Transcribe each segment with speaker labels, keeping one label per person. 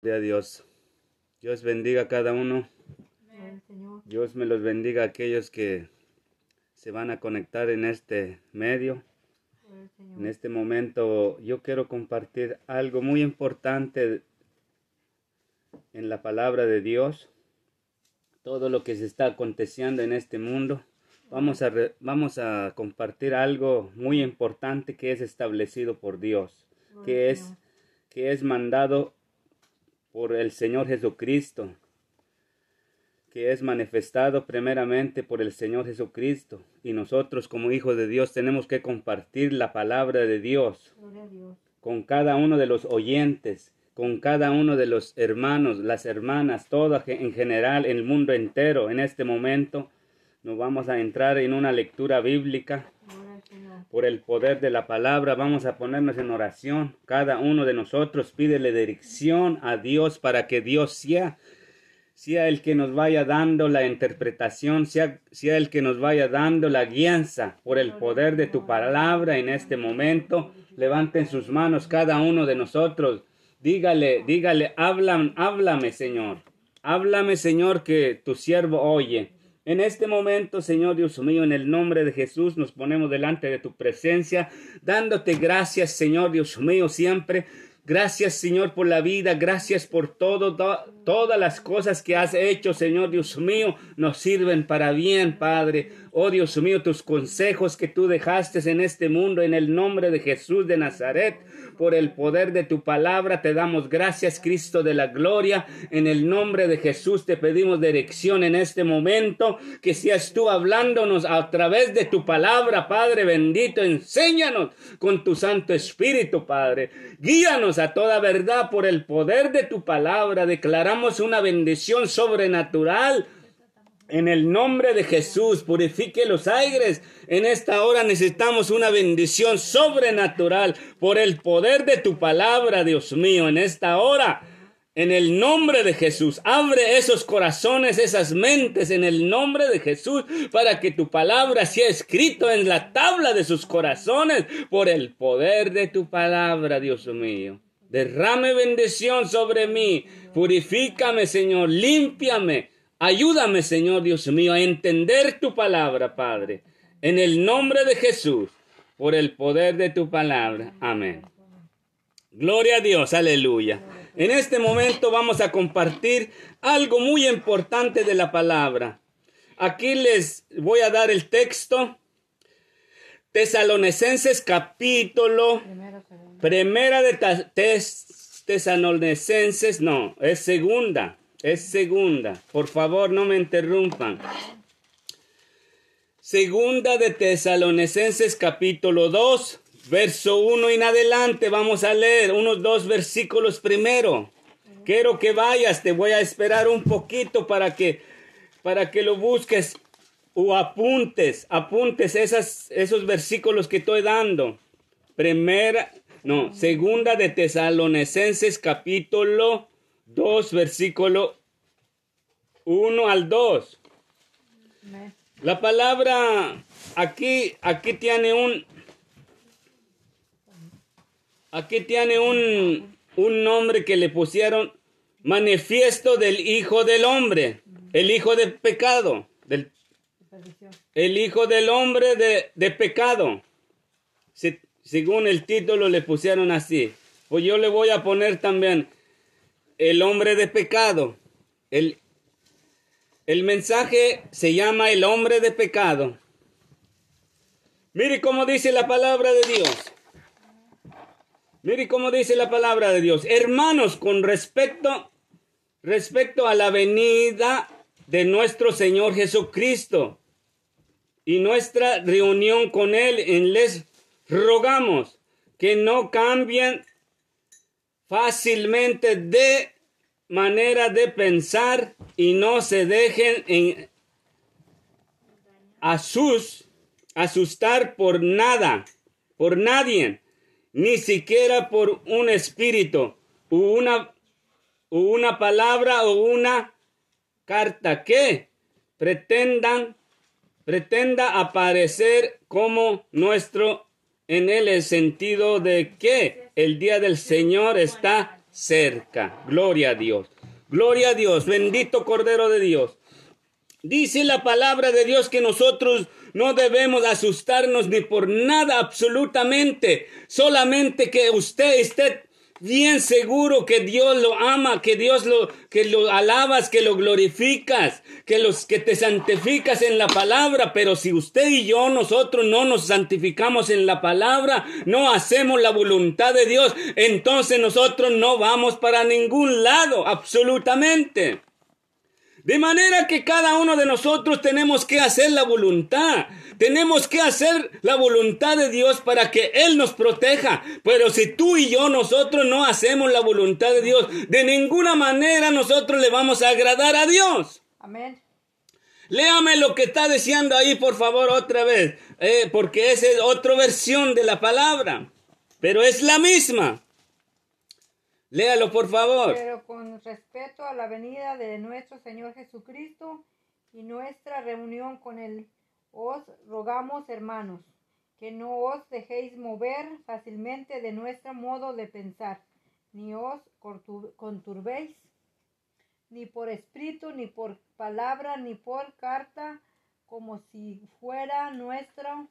Speaker 1: Gloria a Dios. Dios bendiga a cada uno. Dios me los bendiga a aquellos que se van a conectar en este medio. En este momento yo quiero compartir algo muy importante en la palabra de Dios. Todo lo que se está aconteciendo en este mundo. Vamos a compartir algo muy importante que es establecido por Dios. Que es mandado por el Señor Jesucristo, que es manifestado primeramente por el Señor Jesucristo, y nosotros como hijos de Dios tenemos que compartir la palabra de Dios con cada uno de los oyentes, con cada uno de los hermanos, las hermanas, todas en general, el mundo entero. En este momento nos vamos a entrar en una lectura bíblica. Por el poder de la palabra vamos a ponernos en oración. Cada uno de nosotros pídele dirección a Dios para que Dios sea el que nos vaya dando la interpretación, sea el que nos vaya dando la guianza por el poder de tu palabra en este momento. Levanten sus manos cada uno de nosotros. Dígale, háblame, Señor. Háblame, Señor, que tu siervo oye. En este momento, Señor Dios mío, en el nombre de Jesús nos ponemos delante de tu presencia, dándote gracias, Señor Dios mío, siempre. Gracias, Señor, por la vida. Gracias por todas las cosas que has hecho, Señor Dios mío, nos sirven para bien, Padre. Oh Dios mío, tus consejos que tú dejaste en este mundo, en el nombre de Jesús de Nazaret, por el poder de tu palabra, te damos gracias, Cristo de la gloria. En el nombre de Jesús te pedimos dirección en este momento, que seas tú hablándonos a través de tu palabra, Padre bendito. Enséñanos con tu Santo Espíritu, Padre. Guíanos a toda verdad por el poder de tu palabra. Declaramos una bendición sobrenatural. En el nombre de Jesús, purifique los aires. En esta hora necesitamos una bendición sobrenatural por el poder de tu palabra, Dios mío. En esta hora, en el nombre de Jesús, abre esos corazones, esas mentes, en el nombre de Jesús, para que tu palabra sea escrito en la tabla de sus corazones por el poder de tu palabra, Dios mío. Derrame bendición sobre mí. Purifícame, Señor. Límpiame. Ayúdame, Señor Dios mío, a entender tu palabra, Padre. En el nombre de Jesús, por el poder de tu palabra. Amén. Gloria a Dios, aleluya. En este momento vamos a compartir algo muy importante de la palabra. Aquí les voy a dar el texto. Tesalonicenses capítulo. Primera de Tesalonicenses, no, es segunda. Es segunda. Por favor, no me interrumpan. Segunda de Tesalonicenses capítulo 2, verso 1 en adelante. Vamos a leer unos 2 versículos primero. Quiero que vayas, te voy a esperar un poquito para que lo busques o apuntes esos versículos que estoy dando. Segunda de Tesalonicenses capítulo 2, versículo 1 al 2. La palabra aquí tiene un nombre que le pusieron manifiesto del Hijo del Hombre, el Hijo del pecado, el Hijo del Hombre de pecado. Según el título le pusieron así. Pues yo le voy a poner también el hombre de pecado. El mensaje se llama el hombre de pecado. Mire cómo dice la palabra de Dios. Mire cómo dice la palabra de Dios. Hermanos, con respecto a la venida de nuestro Señor Jesucristo y nuestra reunión con Él, les rogamos que no cambien fácilmente de manera de pensar y no se dejen asustar por nada, por nadie, ni siquiera por un espíritu, una palabra o una carta que pretenda aparecer como nuestro en el sentido de que el día del Señor está cerca. Gloria a Dios. Gloria a Dios. Bendito Cordero de Dios. Dice la palabra de Dios que nosotros no debemos asustarnos ni por nada absolutamente. Solamente que usted esté bien seguro que Dios lo ama, que lo alabas, que lo glorificas, que te santificas en la palabra. Pero si usted y yo, nosotros no nos santificamos en la palabra, no hacemos la voluntad de Dios, entonces nosotros no vamos para ningún lado, absolutamente. De manera que cada uno de nosotros tenemos que hacer la voluntad. Tenemos que hacer la voluntad de Dios para que Él nos proteja. Pero si tú y yo, nosotros no hacemos la voluntad de Dios, de ninguna manera nosotros le vamos a agradar a Dios.
Speaker 2: Amén.
Speaker 1: Léame lo que está diciendo ahí, por favor, otra vez. Porque esa es otra versión de la palabra. Pero es la misma. Léalo, por favor.
Speaker 2: Pero con respeto a la venida de nuestro Señor Jesucristo y nuestra reunión con Él, os rogamos, hermanos, que no os dejéis mover fácilmente de nuestro modo de pensar, ni os conturbéis, ni por espíritu, ni por palabra, ni por carta, como si fuera nuestra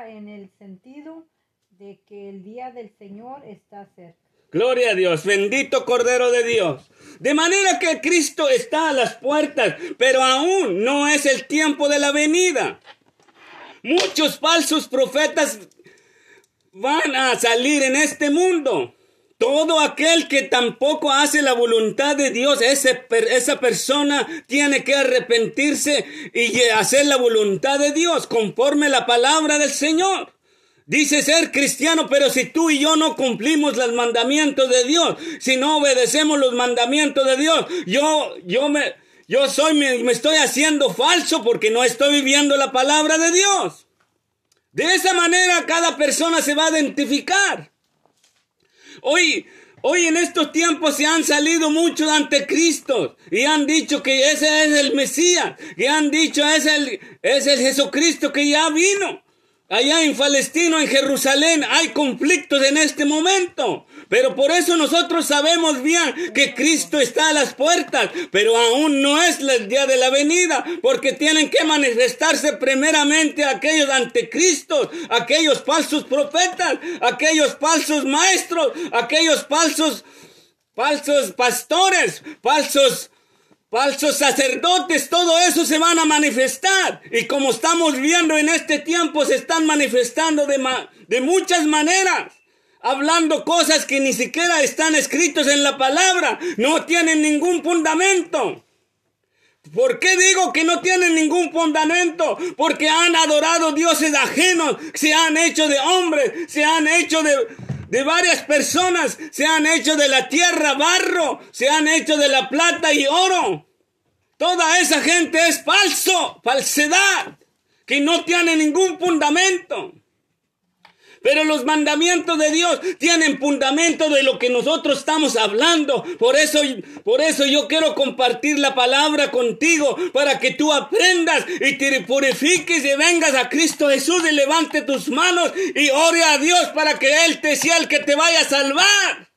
Speaker 2: en el sentido de que el día del Señor está cerca.
Speaker 1: Gloria a Dios, bendito Cordero de Dios. De manera que Cristo está a las puertas, pero aún no es el tiempo de la venida. Muchos falsos profetas van a salir en este mundo. Todo aquel que tampoco hace la voluntad de Dios, esa persona tiene que arrepentirse y hacer la voluntad de Dios conforme la palabra del Señor. Dice ser cristiano, pero si tú y yo no cumplimos los mandamientos de Dios, si no obedecemos los mandamientos de Dios, me estoy haciendo falso porque no estoy viviendo la palabra de Dios. De esa manera cada persona se va a identificar. Hoy en estos tiempos se han salido muchos anticristos y han dicho que ese es el Mesías, y han dicho es el Jesucristo que ya vino. Allá en Palestina, en Jerusalén, hay conflictos en este momento. Pero por eso nosotros sabemos bien que Cristo está a las puertas. Pero aún no es el día de la venida. Porque tienen que manifestarse primeramente aquellos anticristos, aquellos falsos profetas, aquellos falsos maestros, aquellos falsos pastores, falsos sacerdotes, todo eso se van a manifestar. Y como estamos viendo en este tiempo, se están manifestando de muchas maneras. Hablando cosas que ni siquiera están escritos en la palabra. No tienen ningún fundamento. ¿Por qué digo que no tienen ningún fundamento? Porque han adorado dioses ajenos. Se han hecho de hombres. Se han hecho de varias personas, se han hecho de la tierra barro, se han hecho de la plata y oro. Toda esa gente es falsedad, que no tiene ningún fundamento. Pero los mandamientos de Dios tienen fundamento de lo que nosotros estamos hablando. Por eso yo quiero compartir la palabra contigo, para que tú aprendas y te purifiques y vengas a Cristo Jesús y levante tus manos y ore a Dios para que Él sea el que te vaya a salvar.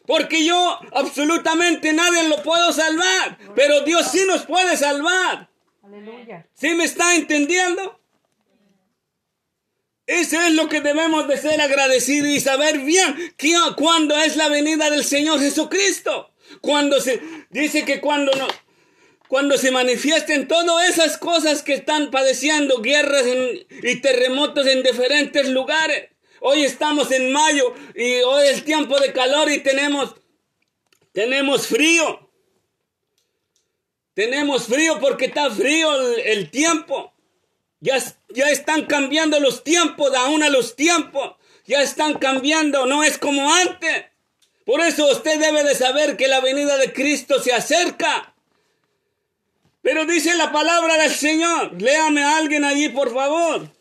Speaker 1: Porque yo absolutamente nadie lo puedo salvar, pero Dios sí nos puede salvar.
Speaker 2: Aleluya.
Speaker 1: ¿Sí me está entendiendo? Eso es lo que debemos de ser agradecidos y saber bien cuándo es la venida del Señor Jesucristo. Cuando se dice que cuando se manifiesten todas esas cosas que están padeciendo, guerras y terremotos en diferentes lugares. Hoy estamos en mayo y hoy es tiempo de calor y tenemos frío. Tenemos frío porque está frío el tiempo. Ya están cambiando los tiempos, aún a los tiempos. Ya están cambiando, no es como antes. Por eso usted debe de saber que la venida de Cristo se acerca. Pero dice la palabra del Señor. Léame a alguien allí, por favor.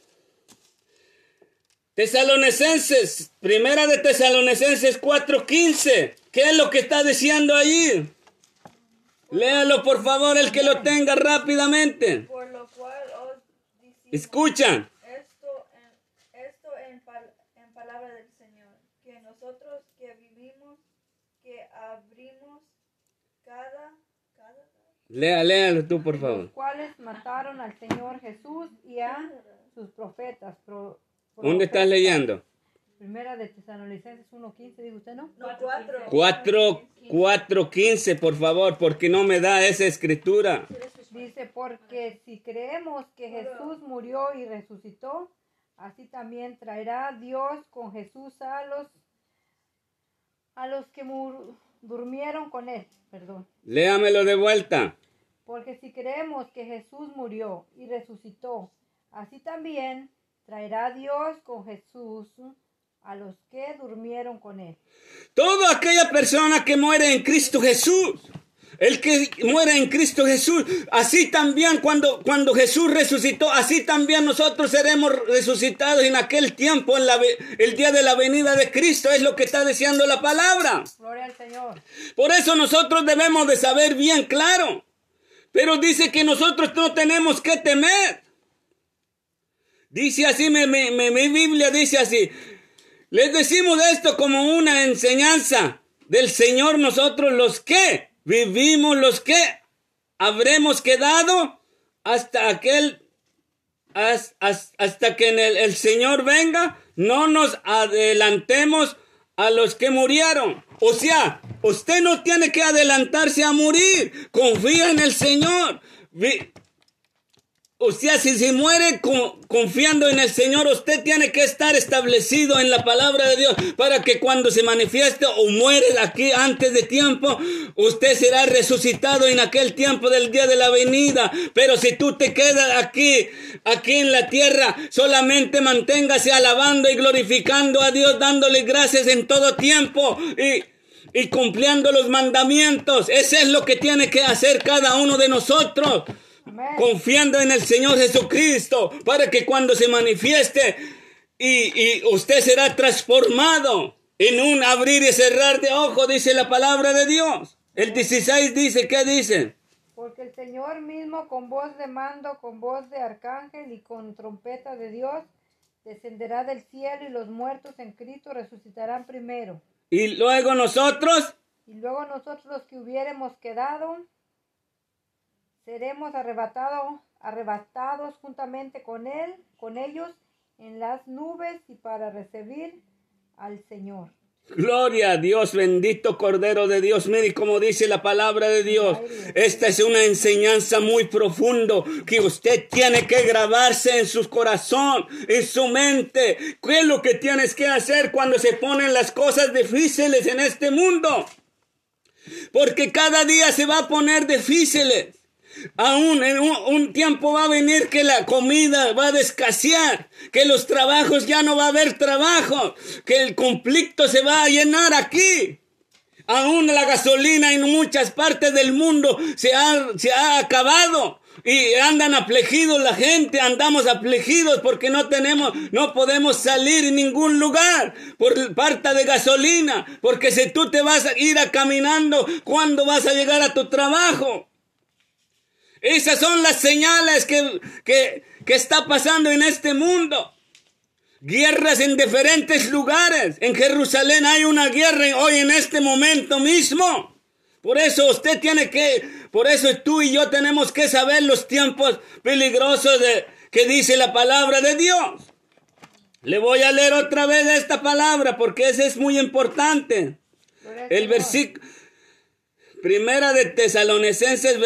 Speaker 1: Tesalonicenses, primera de Tesalonicenses 4:15. ¿Qué es lo que está diciendo allí? Léalo, por favor, el que lo tenga rápidamente.
Speaker 2: Por lo cual os decimos,
Speaker 1: escuchan.
Speaker 2: Esto en palabra del Señor, que nosotros que vivimos
Speaker 3: abrimos cada
Speaker 1: Léalo tú, por favor.
Speaker 2: Los cuales mataron al Señor Jesús y a sus profetas.
Speaker 1: ¿Dónde estás leyendo?
Speaker 2: Primera de Tesalonicenses 1:15, dijo usted, ¿no?
Speaker 3: No, 4.
Speaker 1: 4:15, por favor, porque no me da esa escritura.
Speaker 2: Dice, porque si creemos que Jesús murió y resucitó, así también traerá Dios con Jesús a los que durmieron con él. Perdón.
Speaker 1: Léamelo de vuelta.
Speaker 2: Porque si creemos que Jesús murió y resucitó, así también traerá Dios con Jesús a los que durmieron con él.
Speaker 1: Toda aquella persona que muere en Cristo Jesús, el que muere en Cristo Jesús, así también cuando Jesús resucitó, así también nosotros seremos resucitados en aquel tiempo, el día de la venida de Cristo, es lo que está diciendo la palabra.
Speaker 2: Gloria al Señor.
Speaker 1: Por eso nosotros debemos de saber bien claro, pero dice que nosotros no tenemos que temer. Dice así, mi Biblia dice así, les decimos esto como una enseñanza del Señor, nosotros los que vivimos, los que habremos quedado hasta que el Señor venga, no nos adelantemos a los que murieron. O sea, usted no tiene que adelantarse a morir, confía en el Señor. O sea, si se muere confiando en el Señor, usted tiene que estar establecido en la palabra de Dios para que cuando se manifieste o muere aquí antes de tiempo, usted será resucitado en aquel tiempo del día de la venida. Pero si tú te quedas aquí en la tierra, solamente manténgase alabando y glorificando a Dios, dándole gracias en todo tiempo y cumpliendo los mandamientos. Eso es lo que tiene que hacer cada uno de nosotros.
Speaker 2: Amén.
Speaker 1: Confiando en el Señor Jesucristo para que cuando se manifieste y usted será transformado en un abrir y cerrar de ojos, dice la palabra de Dios. El 16 dice, ¿qué dice?
Speaker 2: Porque el Señor mismo con voz de mando, con voz de arcángel y con trompeta de Dios descenderá del cielo y los muertos en Cristo resucitarán primero.
Speaker 1: Y luego nosotros
Speaker 2: los que hubiéremos quedado seremos arrebatados juntamente con ellos en las nubes y para recibir al Señor.
Speaker 1: Gloria a Dios, bendito Cordero de Dios. Mire cómo dice la palabra de Dios. Esta es una enseñanza muy profunda que usted tiene que grabarse en su corazón, en su mente. ¿Qué es lo que tienes que hacer cuando se ponen las cosas difíciles en este mundo? Porque cada día se va a poner difíciles. Aún en un tiempo va a venir que la comida va a escasear, que los trabajos ya no va a haber trabajo, que el conflicto se va a llenar aquí. Aún la gasolina en muchas partes del mundo se ha acabado y andan afligidos la gente, andamos afligidos porque no podemos salir en ningún lugar por falta de gasolina, porque si tú te vas a ir caminando, ¿cuándo vas a llegar a tu trabajo? Esas son las señales que está pasando en este mundo. Guerras en diferentes lugares. En Jerusalén hay una guerra hoy en este momento mismo. Por eso tú y yo tenemos que saber los tiempos peligrosos que dice la palabra de Dios. Le voy a leer otra vez esta palabra porque ese es muy importante. El versículo, Primera de Tesalonicenses,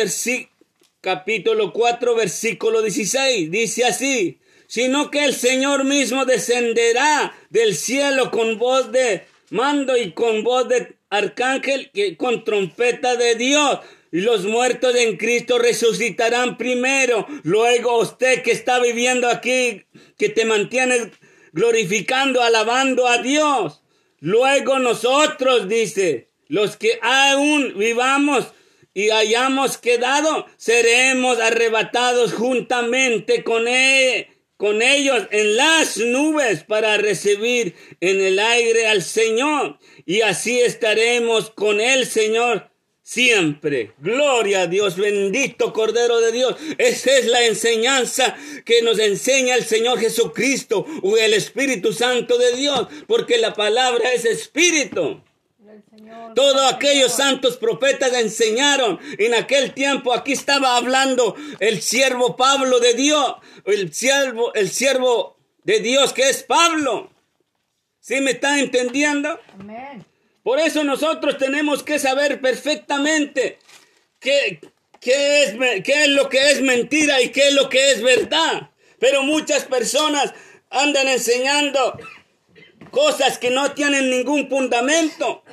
Speaker 1: capítulo 4, versículo 16, dice así: sino que el Señor mismo descenderá del cielo con voz de mando y con voz de arcángel y con trompeta de Dios. Y los muertos en Cristo resucitarán primero. Luego usted que está viviendo aquí, que te mantienes glorificando, alabando a Dios. Luego nosotros, dice, los que aún vivamos y hayamos quedado, seremos arrebatados juntamente con ellos en las nubes para recibir en el aire al Señor. Y así estaremos con el Señor siempre. Gloria a Dios, bendito Cordero de Dios. Esa es la enseñanza que nos enseña el Señor Jesucristo o el Espíritu Santo de Dios, porque la palabra es espíritu. Todos aquellos santos profetas enseñaron. En aquel tiempo aquí estaba hablando el siervo Pablo de Dios. El siervo de Dios que es Pablo. ¿Sí me está entendiendo?
Speaker 2: Amén.
Speaker 1: Por eso nosotros tenemos que saber perfectamente qué es lo que es mentira y qué es lo que es verdad. Pero muchas personas andan enseñando cosas que no tienen ningún fundamento.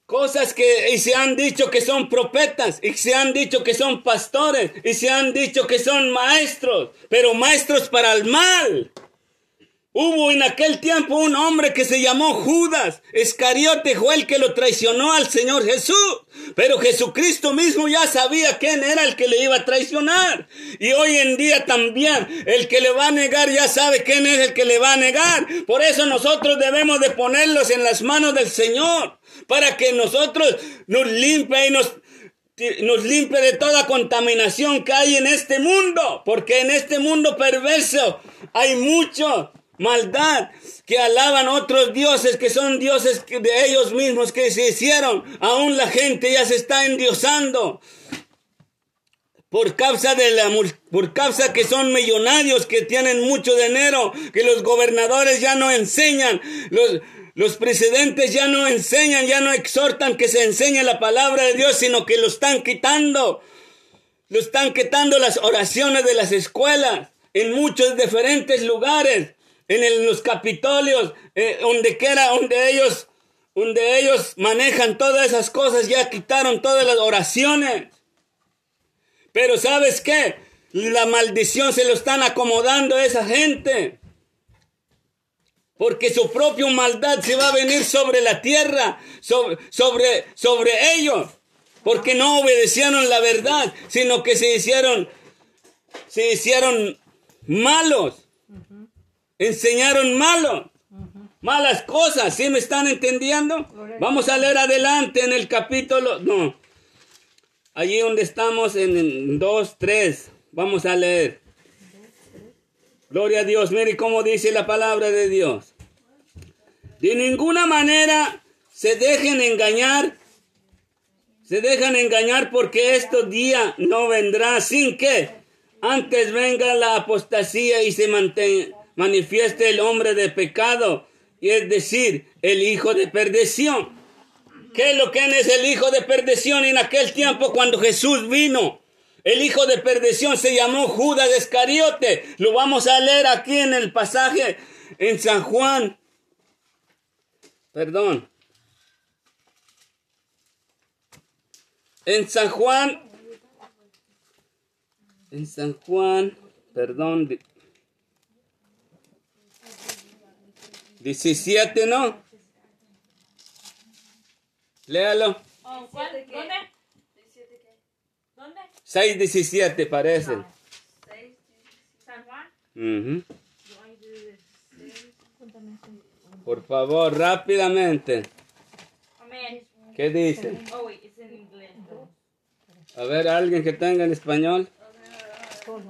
Speaker 1: Cosas y se han dicho que son profetas, y se han dicho que son pastores, y se han dicho que son maestros, pero maestros para el mal. Hubo en aquel tiempo un hombre que se llamó Judas Iscariote, fue el que lo traicionó al Señor Jesús. Pero Jesucristo mismo ya sabía quién era el que le iba a traicionar. Y hoy en día también el que le va a negar ya sabe quién es el que le va a negar. Por eso nosotros debemos de ponerlos en las manos del Señor, para que nosotros nos limpie y nos limpie de toda contaminación que hay en este mundo. Porque en este mundo perverso hay mucho maldad, que alaban otros dioses, que son dioses de ellos mismos que se hicieron. Aún la gente ya se está endiosando por causa que son millonarios, que tienen mucho dinero, que los gobernadores ya no enseñan, los presidentes ya no enseñan, ya no exhortan que se enseñe la palabra de Dios, sino que lo están quitando las oraciones de las escuelas en muchos diferentes lugares. En los capitolios, donde ellos manejan todas esas cosas, ya quitaron todas las oraciones. Pero ¿sabes qué? La maldición se lo están acomodando a esa gente. Porque su propia maldad se va a venir sobre la tierra, sobre ellos. Porque no obedecieron la verdad, sino que se hicieron malos. Enseñaron malas cosas. ¿Sí me están entendiendo? Vamos a leer adelante en el capítulo, allí donde estamos en 2:3. Vamos a leer. Gloria a Dios. Mire cómo dice la palabra de Dios. De ninguna manera se dejen engañar, porque estos días no vendrá sin que antes venga la apostasía y se manifieste el hombre de pecado, y es decir, el hijo de perdición. ¿Qué es lo que es el hijo de perdición? En aquel tiempo cuando Jesús vino, el hijo de perdición se llamó Judas Iscariote. Lo vamos a leer aquí en el pasaje en San Juan. En San Juan, 17, ¿no? Léalo.
Speaker 4: ¿Dónde? ¿Dónde?
Speaker 1: 6:17 parece.
Speaker 4: ¿San Juan?
Speaker 1: Uh-huh. Por favor, rápidamente.
Speaker 4: Amén.
Speaker 1: ¿Qué dice?
Speaker 4: Oh, wait, it's in English.
Speaker 1: A ver, alguien que tenga en español.
Speaker 3: 17.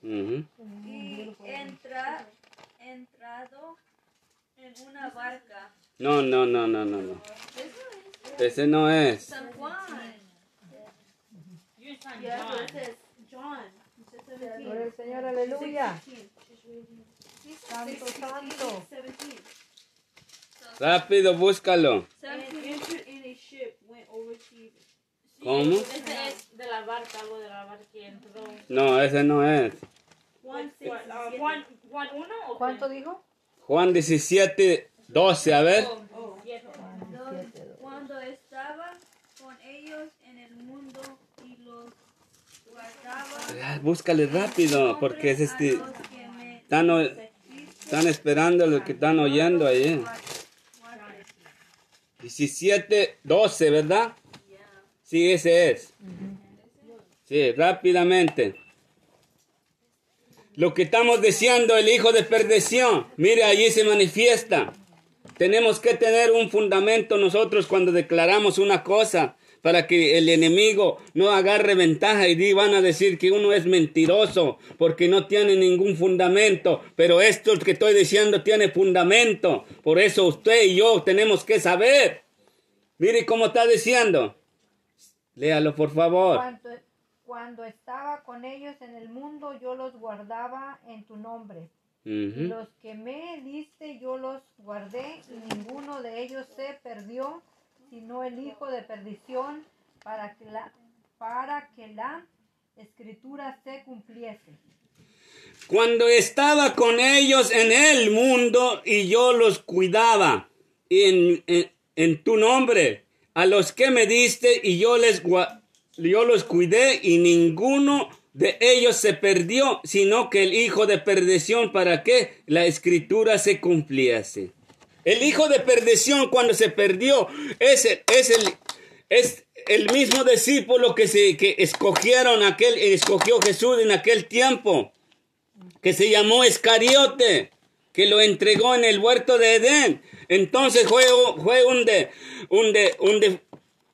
Speaker 1: Uh-huh.
Speaker 3: Y entrado en una barca.
Speaker 1: No. Ese no es.
Speaker 3: San Juan.
Speaker 4: You're in San
Speaker 3: Yeah,
Speaker 4: John.
Speaker 3: it says John. It says 17.
Speaker 2: Gloria al Señor, aleluya.
Speaker 3: 16.
Speaker 2: Santo, santo.
Speaker 3: 17.
Speaker 1: Rápido, búscalo.
Speaker 3: And entered in a ship, went over to.
Speaker 1: ¿Cómo?
Speaker 4: Ese es de la barca, algo de la barca que entró.
Speaker 1: No, ese no es.
Speaker 3: Juan 6.
Speaker 4: Juan 1 o
Speaker 2: ¿Cuánto dijo?
Speaker 1: Juan 17:12, a ver.
Speaker 3: Cuando estaba con ellos en el mundo y los guardaba.
Speaker 1: Búscale rápido, porque es están esperando lo que están oyendo ahí. 17:12, ¿verdad? Sí, ese es. Sí, rápidamente. Lo que estamos diciendo, el hijo de perdición, mire, allí se manifiesta. Tenemos que tener un fundamento nosotros cuando declaramos una cosa, para que el enemigo no agarre ventaja y van a decir que uno es mentiroso porque no tiene ningún fundamento. Pero esto que estoy diciendo tiene fundamento. Por eso usted y yo tenemos que saber. Mire cómo está diciendo. Léalo, por favor.
Speaker 2: Cuando estaba con ellos en el mundo, yo los guardaba en tu nombre. Y los que me diste, yo los guardé, y ninguno de ellos se perdió, sino el hijo de perdición, para que la escritura se cumpliese.
Speaker 1: Cuando estaba con ellos en el mundo y yo los cuidaba en tu nombre, a los que me diste y yo los cuidé, y ninguno de ellos se perdió, sino que el hijo de perdición, para que la escritura se cumpliese. El hijo de perdición, cuando se perdió, es el mismo discípulo que escogió Jesús en aquel tiempo, que se llamó Iscariote, que lo entregó en el huerto de Edén. Entonces fue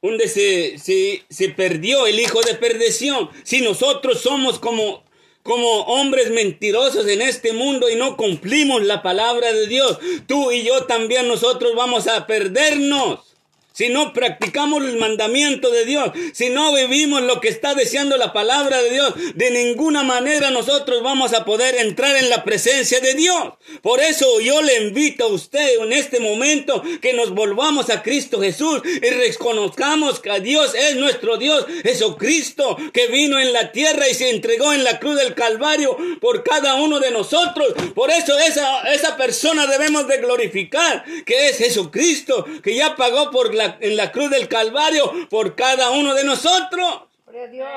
Speaker 1: donde se perdió el hijo de perdición. Si nosotros somos como hombres mentirosos en este mundo y no cumplimos la palabra de Dios, tú y yo también, nosotros vamos a perdernos. Si no practicamos el mandamiento de Dios, si no vivimos lo que está diciendo la palabra de Dios, de ninguna manera nosotros vamos a poder entrar en la presencia de Dios. Por eso yo le invito a usted en este momento que nos volvamos a Cristo Jesús y reconozcamos que Dios es nuestro Dios, Jesucristo, que vino en la tierra y se entregó en la cruz del Calvario por cada uno de nosotros. Por eso esa persona debemos de glorificar, que es Jesucristo, que ya pagó en la cruz del Calvario por cada uno de nosotros.
Speaker 2: Gloria a Dios.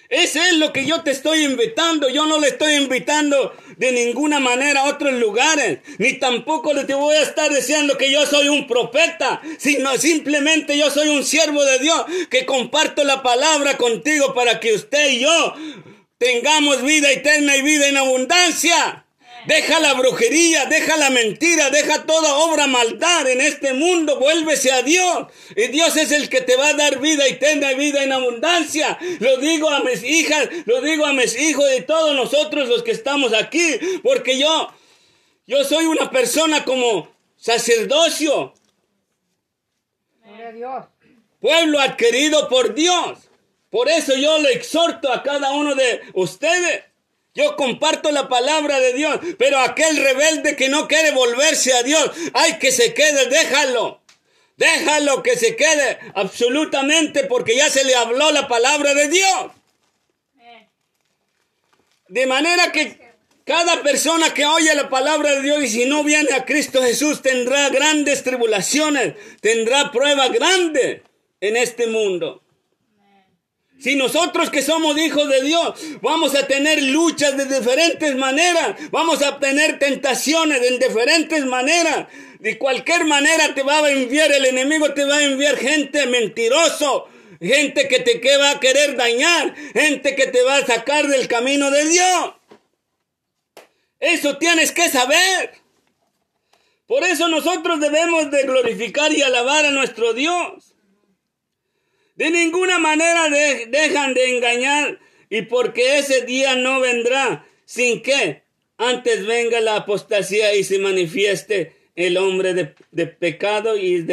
Speaker 1: Eso es lo que yo te estoy invitando. Yo no le estoy invitando de ninguna manera a otros lugares, ni tampoco te voy a estar diciendo que yo soy un profeta, sino simplemente yo soy un siervo de Dios que comparto la palabra contigo para que usted y yo tengamos vida eterna y vida en abundancia. Deja la brujería, deja la mentira, deja toda obra maldad en este mundo, vuélvese a Dios. Y Dios es el que te va a dar vida eterna y vida en abundancia. Lo digo a mis hijas, lo digo a mis hijos y todos nosotros los que estamos aquí, porque yo soy una persona como sacerdocio.
Speaker 2: Gloria a Dios.
Speaker 1: Pueblo adquirido por Dios. Por eso yo le exhorto a cada uno de ustedes. Yo comparto la palabra de Dios, pero aquel rebelde que no quiere volverse a Dios, ay, que se quede, déjalo. Déjalo que se quede absolutamente, porque ya se le habló la palabra de Dios. De manera que cada persona que oye la palabra de Dios y si no viene a Cristo Jesús tendrá grandes tribulaciones, tendrá pruebas grandes en este mundo. Si nosotros que somos hijos de Dios vamos a tener luchas de diferentes maneras, vamos a tener tentaciones en diferentes maneras, de cualquier manera te va a enviar el enemigo, te va a enviar gente mentiroso, gente que te va a querer dañar, gente que te va a sacar del camino de Dios. Eso tienes que saber. Por eso nosotros debemos de glorificar y alabar a nuestro Dios. De ninguna manera dejan de engañar, y porque ese día no vendrá sin que antes venga la apostasía y se manifieste el hombre de pecado y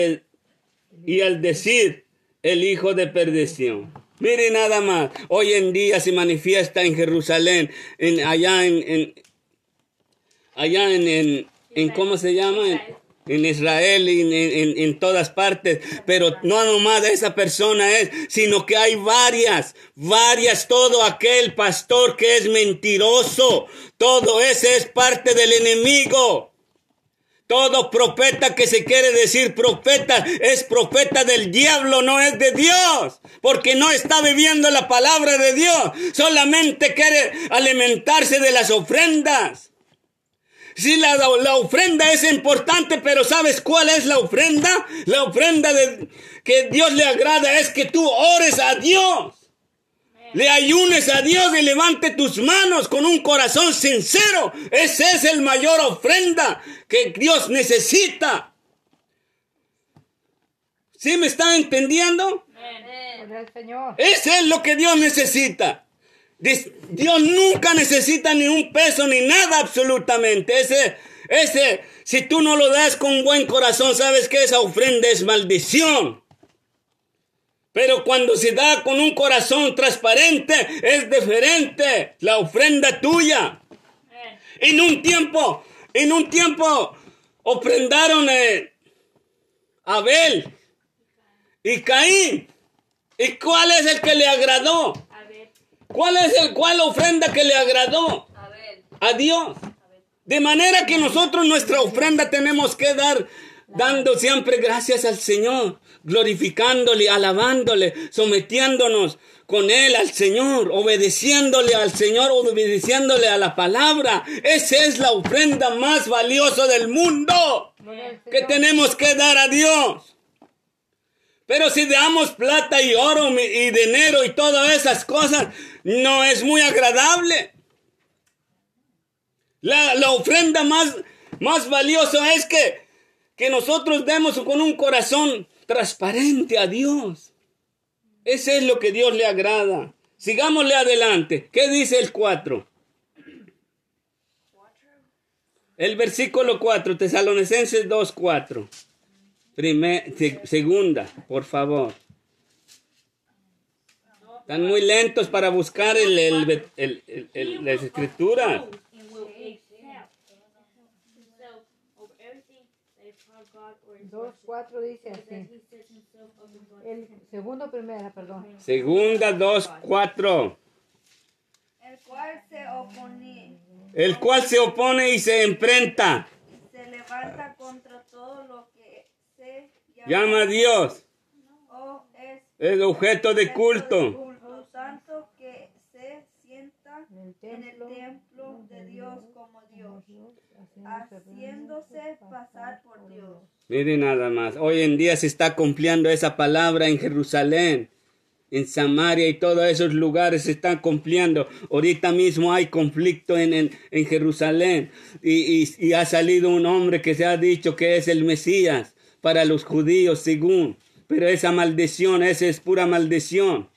Speaker 1: al decir el hijo de perdición. Mire nada más, hoy en día se manifiesta en Jerusalén, allá en ¿cómo se llama? En Israel y en todas partes, pero no nomás de esa persona es, sino que hay varias, todo aquel pastor que es mentiroso, todo ese es parte del enemigo. Todo profeta que se quiere decir profeta es profeta del diablo, no es de Dios, porque no está viviendo la palabra de Dios, solamente quiere alimentarse de las ofrendas. Sí, la ofrenda es importante, pero ¿sabes cuál es la ofrenda? La ofrenda que Dios le agrada es que tú ores a Dios. Le ayunes a Dios y levante tus manos con un corazón sincero. Esa es el mayor ofrenda que Dios necesita. ¿Sí me están entendiendo?
Speaker 2: Gloria al Señor.
Speaker 1: Eso es lo que Dios necesita. Dios nunca necesita ni un peso ni nada absolutamente. Si tú no lo das con buen corazón, sabes que esa ofrenda es maldición. Pero cuando se da con un corazón transparente, es diferente la ofrenda tuya. En un tiempo ofrendaron Abel y Caín. ¿Y cuál es el que le agradó? ¿Cuál ofrenda que le agradó? A Dios. De manera que nosotros nuestra ofrenda tenemos que dar dando siempre gracias al Señor, glorificándole, alabándole, sometiéndonos con Él al Señor, obedeciéndole al Señor, obedeciéndole a la palabra. Esa es la ofrenda más valiosa del mundo que tenemos que dar a Dios. Pero si damos plata y oro y dinero y todas esas cosas, no es muy agradable. La ofrenda más valiosa es que nosotros demos con un corazón transparente a Dios. Ese es lo que Dios le agrada. Sigámosle adelante. ¿Qué dice el 4? El versículo 4, Tesalonicenses 2:4. Segunda, por favor. Están muy lentos para buscar las escrituras.
Speaker 2: 2:4 dice así. El segundo primera, perdón.
Speaker 1: Segunda 2:4. El cual se opone y se enfrenta.
Speaker 3: Se levanta contra todo lo que se
Speaker 1: llama a Dios. Es objeto de culto.
Speaker 3: Santo que se sienta en el templo de Dios como Dios, haciéndose pasar por Dios.
Speaker 1: Mire nada más, hoy en día se está cumpliendo esa palabra en Jerusalén, en Samaria y todos esos lugares se están cumpliendo. Ahorita mismo hay conflicto en Jerusalén y ha salido un hombre que se ha dicho que es el Mesías para los judíos según. Pero esa maldición, esa es pura maldición.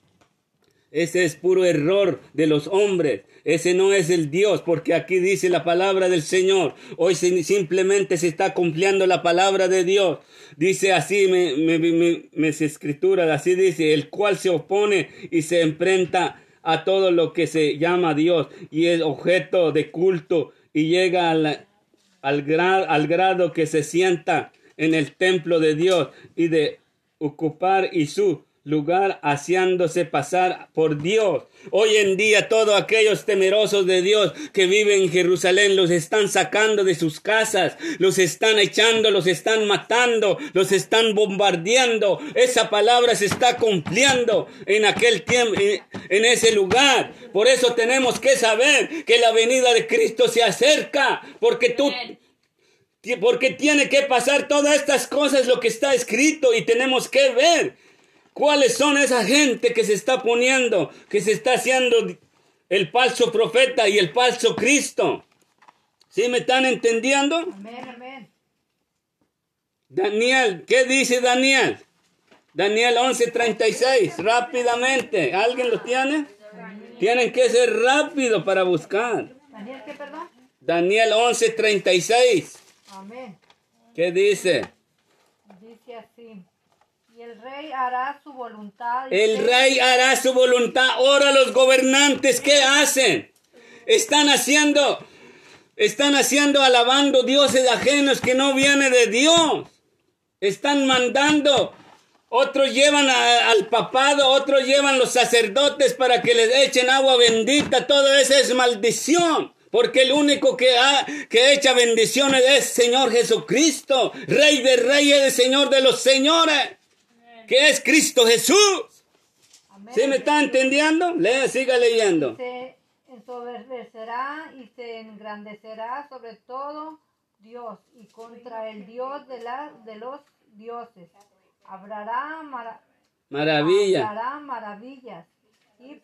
Speaker 1: Ese es puro error de los hombres. Ese no es el Dios, porque aquí dice la palabra del Señor. Hoy simplemente se está cumpliendo la palabra de Dios. Dice así, mis escrituras, así dice, el cual se opone y se enfrenta a todo lo que se llama Dios y es objeto de culto y llega al grado que se sienta en el templo de Dios y de ocupar y su lugar haciéndose pasar por Dios. Hoy en día todos aquellos temerosos de Dios que viven en Jerusalén los están sacando de sus casas, los están echando, los están matando, los están bombardeando. Esa palabra se está cumpliendo en aquel tiempo, en ese lugar. Por eso tenemos que saber que la venida de Cristo se acerca, porque tiene que pasar todas estas cosas, lo que está escrito, y tenemos que ver ¿cuáles son esa gente que se está poniendo, que se está haciendo el falso profeta y el falso Cristo? ¿Sí me están entendiendo?
Speaker 2: Amén, amén.
Speaker 1: Daniel, ¿qué dice Daniel? Daniel 11:36, rápidamente. ¿Alguien lo tiene? Tienen que ser rápido para buscar.
Speaker 2: ¿Daniel qué, perdón?
Speaker 1: Daniel 11:36.
Speaker 2: Amén.
Speaker 1: ¿Qué dice?
Speaker 2: Dice así. Y el rey hará su voluntad.
Speaker 1: El rey hará su voluntad. Ahora los gobernantes, ¿qué hacen? Están haciendo alabando dioses ajenos que no vienen de Dios. Están mandando. Otros llevan al papado, otros llevan los sacerdotes para que les echen agua bendita. Todo eso es maldición. Porque el único que echa bendiciones es Señor Jesucristo. Rey de reyes, Señor de los señores. Que es Cristo Jesús.
Speaker 2: Amén.
Speaker 1: ¿Sí me está entendiendo? Siga leyendo.
Speaker 2: Se ensoberbecerá y se engrandecerá sobre todo Dios y contra el Dios de los dioses. Hablará maravillas y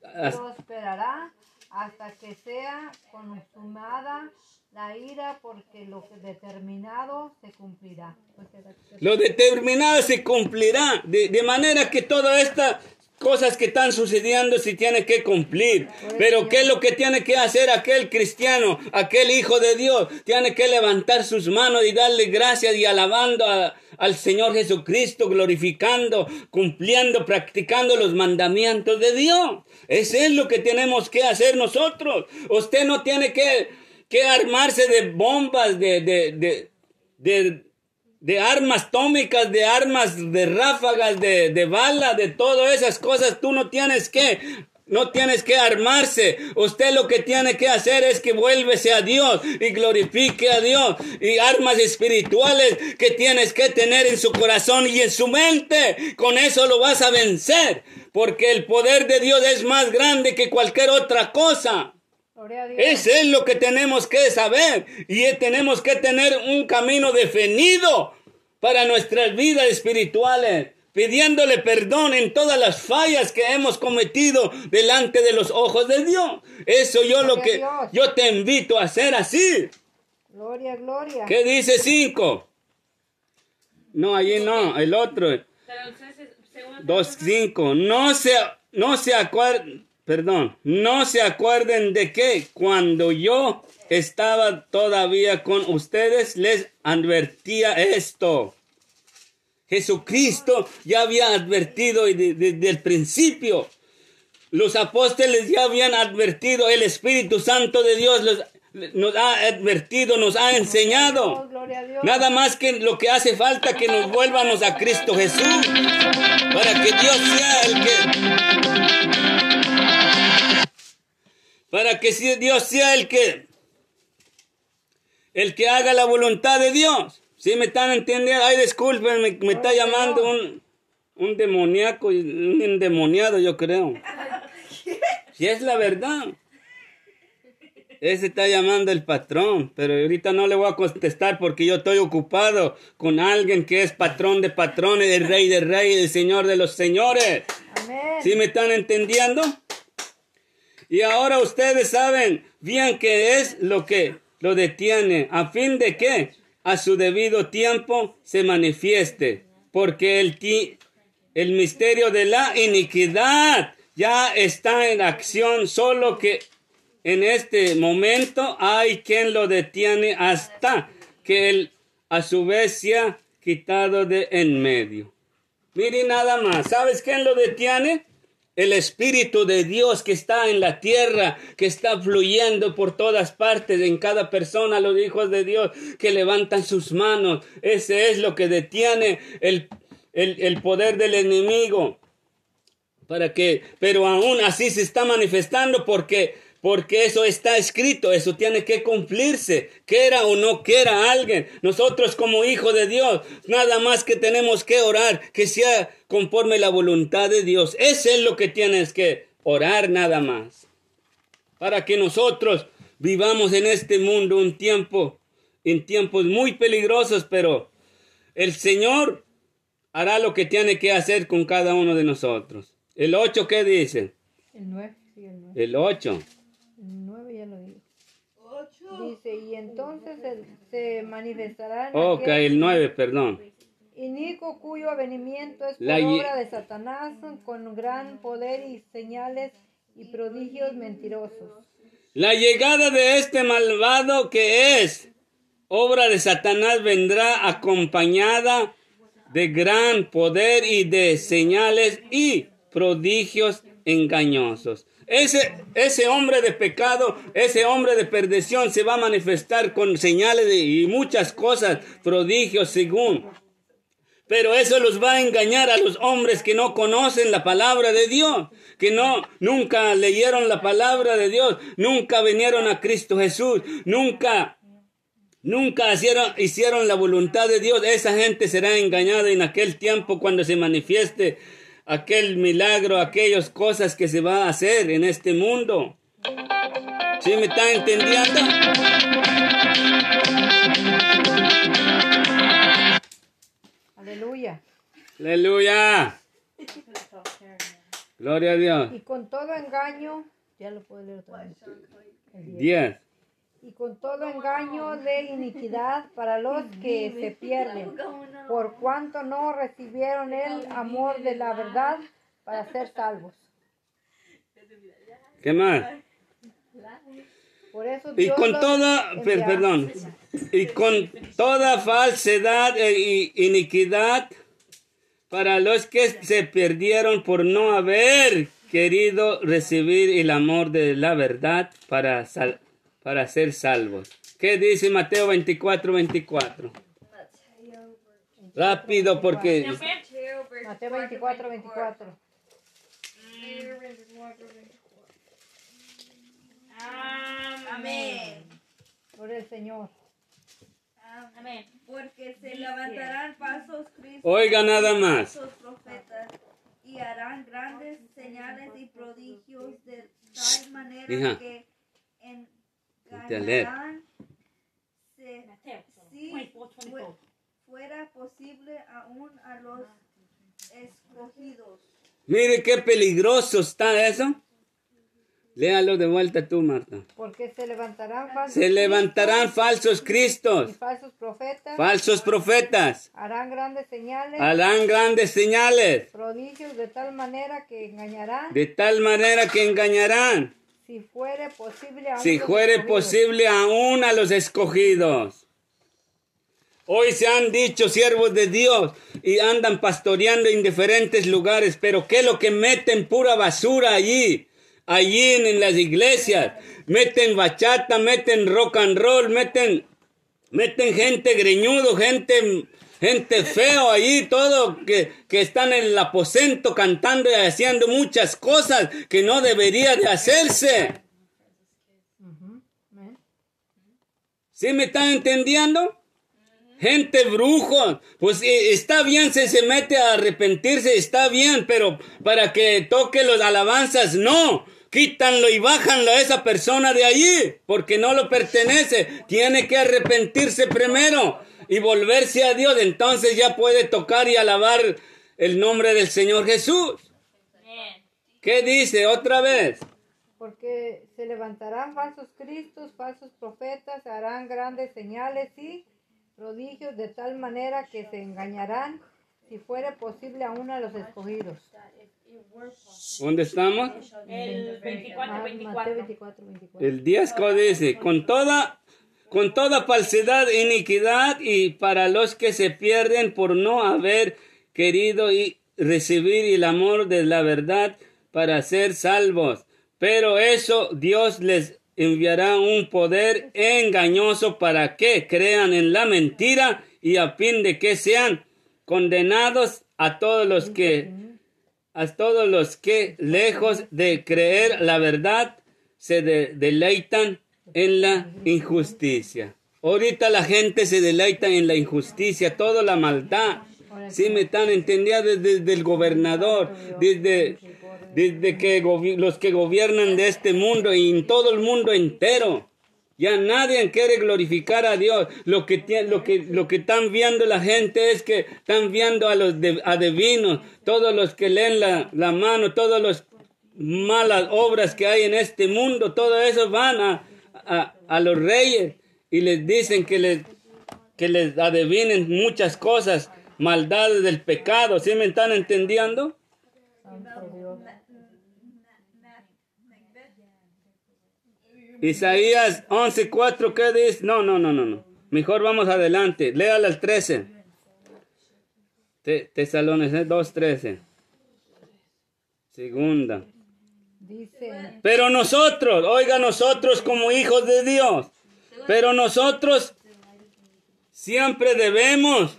Speaker 2: prosperará hasta que sea consumada la ira, porque lo que determinado se cumplirá.
Speaker 1: Lo determinado se cumplirá. De manera que todas estas cosas que están sucediendo se tienen que cumplir. Pero ¿qué es lo que tiene que hacer aquel cristiano, aquel hijo de Dios? Tiene que levantar sus manos y darle gracias y alabando al Señor Jesucristo, glorificando, cumpliendo, practicando los mandamientos de Dios. Eso es lo que tenemos que hacer nosotros. Usted no tiene que armarse de bombas, de armas atómicas, de armas de ráfagas, de balas, de todas esas cosas. Tú no tienes que armarse. Usted lo que tiene que hacer es que vuélvese a Dios y glorifique a Dios. Y armas espirituales que tienes que tener en su corazón y en su mente. Con eso lo vas a vencer. Porque el poder de Dios es más grande que cualquier otra cosa. Eso es lo que tenemos que saber, y tenemos que tener un camino definido para nuestras vidas espirituales, pidiéndole perdón en todas las fallas que hemos cometido delante de los ojos de Dios. Eso yo te invito a hacer así.
Speaker 2: Gloria, gloria.
Speaker 1: ¿Qué dice 5? No, allí no, el otro. 2:5. No se acuerden de que cuando yo estaba todavía con ustedes les advertía esto. Jesucristo ya había advertido desde el principio. Los apóstoles ya habían advertido. El Espíritu Santo de Dios nos ha advertido, nos ha enseñado. Nada más que lo que hace falta que nos vuelvamos a Cristo Jesús, para que Dios sea el que haga la voluntad de Dios. ¿Sí me están entendiendo? Ay, disculpen, me está llamando un demoníaco, un endemoniado, yo creo. Si es la verdad. Ese está llamando el patrón, pero ahorita no le voy a contestar porque yo estoy ocupado con alguien que es patrón de patrones, el rey de reyes, el señor de los señores.
Speaker 2: Amén.
Speaker 1: ¿Sí me están entendiendo? Y ahora ustedes saben bien qué es lo que lo detiene, a fin de que a su debido tiempo se manifieste, porque el misterio de la iniquidad ya está en acción, solo que en este momento hay quien lo detiene hasta que él a su vez sea quitado de en medio. Miren nada más, ¿sabes quién lo detiene? El Espíritu de Dios que está en la tierra, que está fluyendo por todas partes, en cada persona, los hijos de Dios que levantan sus manos. Ese es lo que detiene el poder del enemigo. Pero aún así se está manifestando porque eso está escrito, eso tiene que cumplirse, quiera o no quiera alguien. Nosotros como hijos de Dios, nada más que tenemos que orar, que sea conforme la voluntad de Dios. Eso es lo que tienes que orar nada más. Para que nosotros vivamos en este mundo en tiempos muy peligrosos, pero el Señor hará lo que tiene que hacer con cada uno de nosotros. El 8, ¿qué dice?
Speaker 2: El 9, sí, el 9.
Speaker 1: El 8.
Speaker 2: El 9 ya lo digo. Dice, y entonces se manifestará en
Speaker 1: Ok, el 9, perdón.
Speaker 2: inicuo, cuyo avenimiento es por obra de Satanás, con gran poder y señales y prodigios mentirosos.
Speaker 1: La llegada de este malvado que es obra de Satanás vendrá acompañada de gran poder y de señales y prodigios engañosos. Ese hombre de pecado, ese hombre de perdición se va a manifestar con señales y muchas cosas, prodigios según. Pero eso los va a engañar a los hombres que no conocen la palabra de Dios, que nunca leyeron la palabra de Dios, nunca vinieron a Cristo Jesús, nunca hicieron la voluntad de Dios. Esa gente será engañada en aquel tiempo cuando se manifieste aquel milagro, aquellas cosas que se va a hacer en este mundo. ¿Sí me están entendiendo?
Speaker 2: Aleluya.
Speaker 1: Aleluya. Gloria a Dios.
Speaker 2: Y con todo engaño, ya lo puedo leer otra vez.
Speaker 1: 10.
Speaker 2: Y con todo engaño de iniquidad para los que se pierden, por cuanto no recibieron el amor de la verdad para ser salvos.
Speaker 1: ¿Qué más?
Speaker 2: Por eso
Speaker 1: Y
Speaker 2: Dios
Speaker 1: con
Speaker 2: los
Speaker 1: toda,
Speaker 2: enviará.
Speaker 1: perdón, y con toda falsedad e iniquidad para los que se perdieron por no haber querido recibir el amor de la verdad para ser salvos. ¿Qué dice Mateo 24, 24? Rápido porque...
Speaker 2: Mateo 24, 24.
Speaker 3: Amén.
Speaker 2: Por el Señor.
Speaker 3: Amén. Porque se levantarán falsos cristos.
Speaker 1: Oiga nada más.
Speaker 3: Falsos profetas. Y harán grandes señales y prodigios de tal manera
Speaker 1: Hija.
Speaker 3: que
Speaker 1: Te leer.
Speaker 3: engañarán si fuera posible aún a los escogidos.
Speaker 1: Mire qué peligroso está eso. Léalo de vuelta tú, Marta.
Speaker 2: Porque se levantarán falsos
Speaker 1: Se levantarán falsos
Speaker 2: y
Speaker 1: cristos,
Speaker 2: falsos profetas.
Speaker 1: falsos profetas,
Speaker 2: Harán grandes señales,
Speaker 1: prodigios
Speaker 2: de tal manera que engañarán,
Speaker 1: de tal manera que engañarán,
Speaker 2: si fuere posible aún
Speaker 1: si
Speaker 2: los
Speaker 1: fuere
Speaker 2: escogidos.
Speaker 1: posible, aún a los escogidos. Hoy se han dicho siervos de Dios y andan pastoreando en diferentes lugares, pero ¿qué es lo que meten? Pura basura allí en las iglesias. Meten bachata, meten rock and roll, meten gente greñudo, gente feo allí, todo que están en el aposento cantando y haciendo muchas cosas que no debería de hacerse. ¿Sí me están entendiendo? Gente brujo, pues está bien si se mete a arrepentirse, está bien, pero para que toque los alabanzas, no, quítanlo y bájanlo a esa persona de allí, porque no lo pertenece, tiene que arrepentirse primero y volverse a Dios, entonces ya puede tocar y alabar el nombre del Señor Jesús. ¿Qué dice otra vez?
Speaker 2: Porque se levantarán falsos cristos, falsos profetas, harán grandes señales y prodigios de tal manera que se engañarán, si fuere posible aún a los escogidos.
Speaker 1: ¿Dónde estamos?
Speaker 4: El 24,
Speaker 2: Mateo
Speaker 4: 24.
Speaker 2: 24, 24.
Speaker 1: El 10 dice, con toda falsedad e iniquidad y para los que se pierden por no haber querido y recibir el amor de la verdad para ser salvos. Pero eso Dios les enviará un poder engañoso para que crean en la mentira y a fin de que sean condenados a todos los que lejos de creer la verdad se deleitan en la injusticia. Ahorita la gente se deleita en la injusticia, toda la maldad. ¿Sí me están entendiendo? Desde el gobernador, desde que los que gobiernan de este mundo y en todo el mundo entero. Ya nadie quiere glorificar a Dios. Lo que están viendo la gente es que están viendo a los adivinos, todos los que leen la mano, todas las malas obras que hay en este mundo, todo eso van a los reyes y les dicen que les adivinen muchas cosas, maldades del pecado. ¿Sí me están entendiendo? Isaías 11:4, ¿qué dice? No. Mejor vamos adelante. Léala al 13. Tesalonicenses 2:13. Segunda.
Speaker 2: Dice,
Speaker 1: Pero nosotros, oiga, nosotros como hijos de Dios, pero nosotros siempre debemos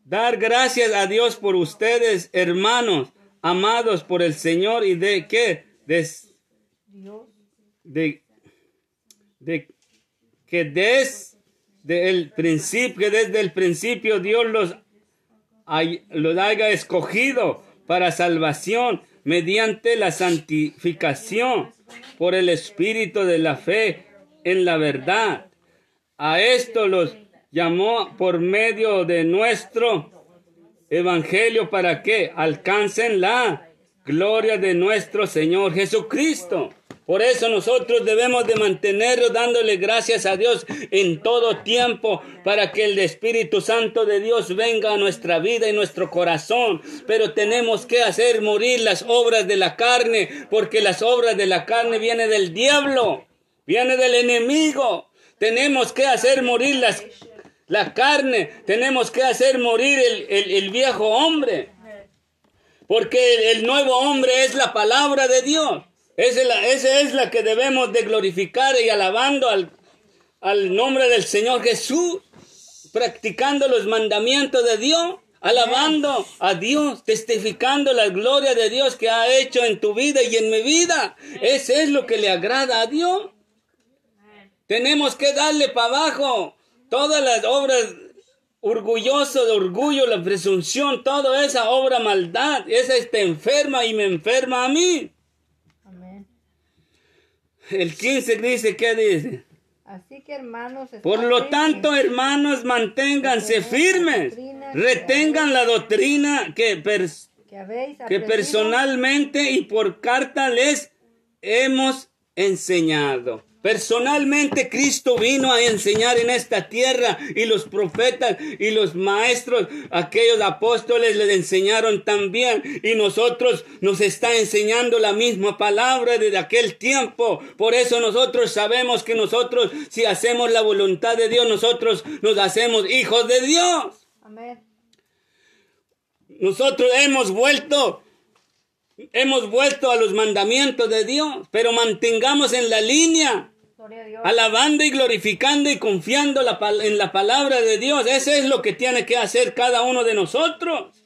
Speaker 1: dar gracias a Dios por ustedes, hermanos, amados por el Señor, y de qué, que desde el principio Dios los haya escogido para salvación mediante la santificación por el Espíritu de la fe en la verdad. A esto los llamó por medio de nuestro Evangelio para que alcancen la Gloria de nuestro Señor Jesucristo. Por eso nosotros debemos de mantenernos dándole gracias a Dios en todo tiempo para que el Espíritu Santo de Dios venga a nuestra vida y nuestro corazón. Pero tenemos que hacer morir las obras de la carne, porque las obras de la carne vienen del diablo, viene del enemigo. Tenemos que hacer morir la carne, tenemos que hacer morir el viejo hombre, porque el nuevo hombre es la palabra de Dios. Esa es la que debemos de glorificar y alabando al nombre del Señor Jesús, practicando los mandamientos de Dios, alabando a Dios, testificando la gloria de Dios que ha hecho en tu vida y en mi vida. Eso es lo que le agrada a Dios. Tenemos que darle para abajo todas las obras orgulloso, de orgullo, la presunción, toda esa obra maldad. Esa está enferma y me enferma a mí. El 15 dice, ¿qué dice?
Speaker 2: Así que hermanos,
Speaker 1: por lo tanto, hermanos, manténganse firmes, retengan la doctrina que personalmente y por carta les hemos enseñado. Personalmente Cristo vino a enseñar en esta tierra y los profetas y los maestros, aquellos apóstoles les enseñaron también y nosotros nos está enseñando la misma palabra desde aquel tiempo. Por eso nosotros sabemos que nosotros, si hacemos la voluntad de Dios, nosotros nos hacemos hijos de Dios.
Speaker 2: Amén.
Speaker 1: Nosotros hemos vuelto a los mandamientos de Dios, pero mantengamos en la línea, alabando y glorificando y confiando en la palabra de Dios. Eso es lo que tiene que hacer cada uno de nosotros.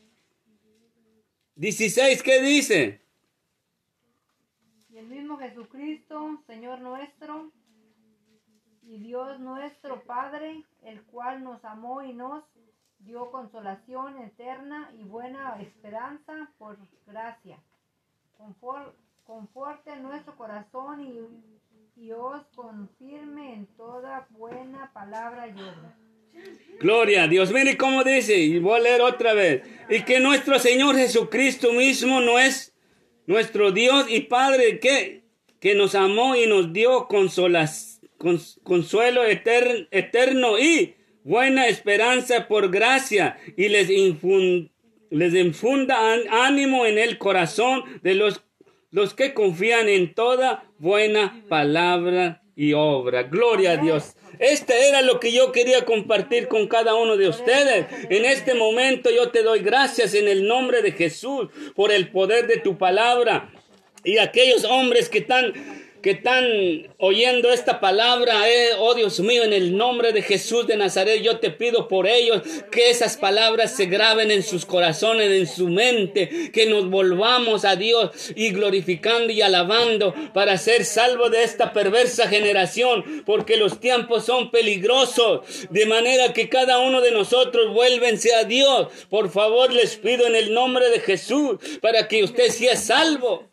Speaker 1: 16, ¿qué dice?
Speaker 2: Y el mismo Jesucristo, Señor nuestro, y Dios nuestro Padre, el cual nos amó y nos dio consolación eterna y buena esperanza por gracia. Conforte nuestro corazón y os confirme en toda buena palabra y obra.
Speaker 1: Gloria a Dios. Mire cómo dice, y voy a leer otra vez. Y que nuestro Señor Jesucristo mismo no es nuestro Dios y Padre que nos amó y nos dio consuelo eterno y buena esperanza por gracia, y les infunda ánimo en el corazón de los que confían en toda buena palabra y obra. Gloria a Dios. Este era lo que yo quería compartir con cada uno de ustedes. En este momento yo te doy gracias en el nombre de Jesús por el poder de tu palabra. Y aquellos hombres que están oyendo esta palabra, oh Dios mío, en el nombre de Jesús de Nazaret, yo te pido por ellos que esas palabras se graben en sus corazones, en su mente, que nos volvamos a Dios y glorificando y alabando para ser salvos de esta perversa generación, porque los tiempos son peligrosos, de manera que cada uno de nosotros vuélvense a Dios. Por favor, les pido en el nombre de Jesús para que usted sea salvo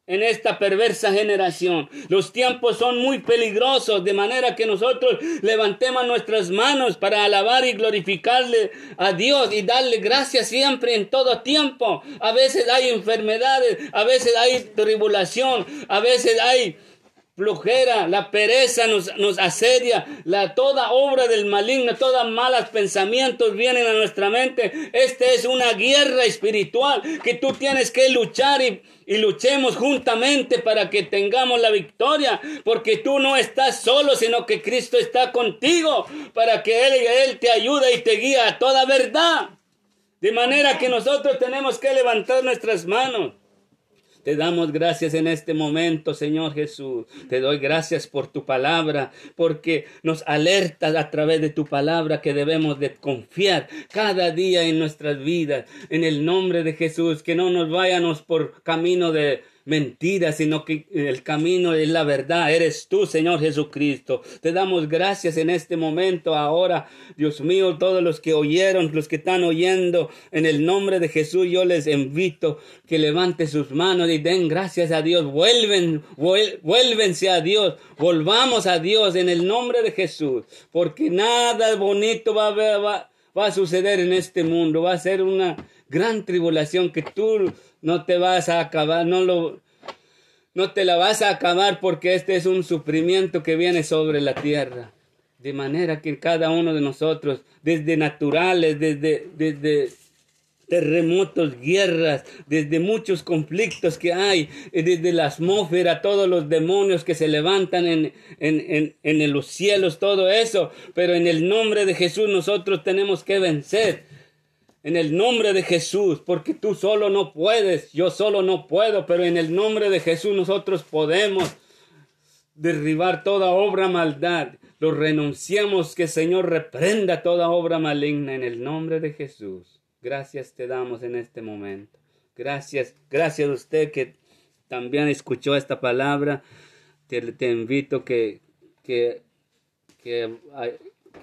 Speaker 1: en esta perversa generación. Los tiempos son muy peligrosos, de manera que nosotros levantemos nuestras manos para alabar y glorificarle a Dios y darle gracias siempre en todo tiempo. A veces hay enfermedades, a veces hay tribulación, a veces hay flojera, la pereza nos asedia, toda obra del maligno, todos malos pensamientos vienen a nuestra mente. Esta es una guerra espiritual que tú tienes que luchar y luchemos juntamente para que tengamos la victoria, porque tú no estás solo, sino que Cristo está contigo para que Él te ayude y te guíe a toda verdad. De manera que nosotros tenemos que levantar nuestras manos. Te damos gracias en este momento, Señor Jesús. Te doy gracias por tu palabra, porque nos alertas a través de tu palabra que debemos de confiar cada día en nuestras vidas. En el nombre de Jesús, que no nos vayamos por camino de mentira, sino que el camino es la verdad. Eres tú, Señor Jesucristo. Te damos gracias en este momento. Ahora, Dios mío, todos los que oyeron, los que están oyendo, en el nombre de Jesús, yo les invito que levanten sus manos y den gracias a Dios. Vuélvense a Dios. Volvamos a Dios en el nombre de Jesús, porque nada bonito va a suceder en este mundo. Va a ser una gran tribulación que tú no te vas a acabar, no te la vas a acabar, porque este es un sufrimiento que viene sobre la tierra. De manera que cada uno de nosotros, desde naturales, desde terremotos, guerras, desde muchos conflictos que hay, desde la atmósfera, todos los demonios que se levantan en los cielos, todo eso. Pero en el nombre de Jesús nosotros tenemos que vencer. En el nombre de Jesús, porque tú solo no puedes, yo solo no puedo, pero en el nombre de Jesús nosotros podemos derribar toda obra maldad. Lo renunciamos, que el Señor reprenda toda obra maligna en el nombre de Jesús. Gracias te damos en este momento. Gracias a usted que también escuchó esta palabra. Te invito que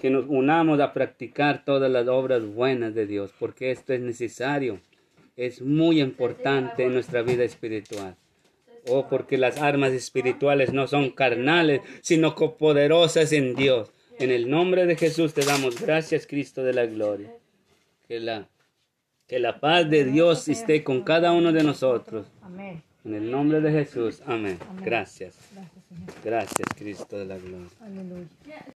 Speaker 1: nos unamos a practicar todas las obras buenas de Dios, porque esto es necesario, es muy importante en nuestra vida espiritual. Oh, porque las armas espirituales no son carnales, sino poderosas en Dios. En el nombre de Jesús te damos gracias, Cristo de la gloria. Que la paz de Dios esté con cada uno de nosotros.
Speaker 2: Amén.
Speaker 1: En el nombre de Jesús. Amén.
Speaker 2: Amén.
Speaker 1: Gracias.
Speaker 2: Gracias, Señor.
Speaker 1: Gracias, Cristo de la gloria.
Speaker 2: Aleluya.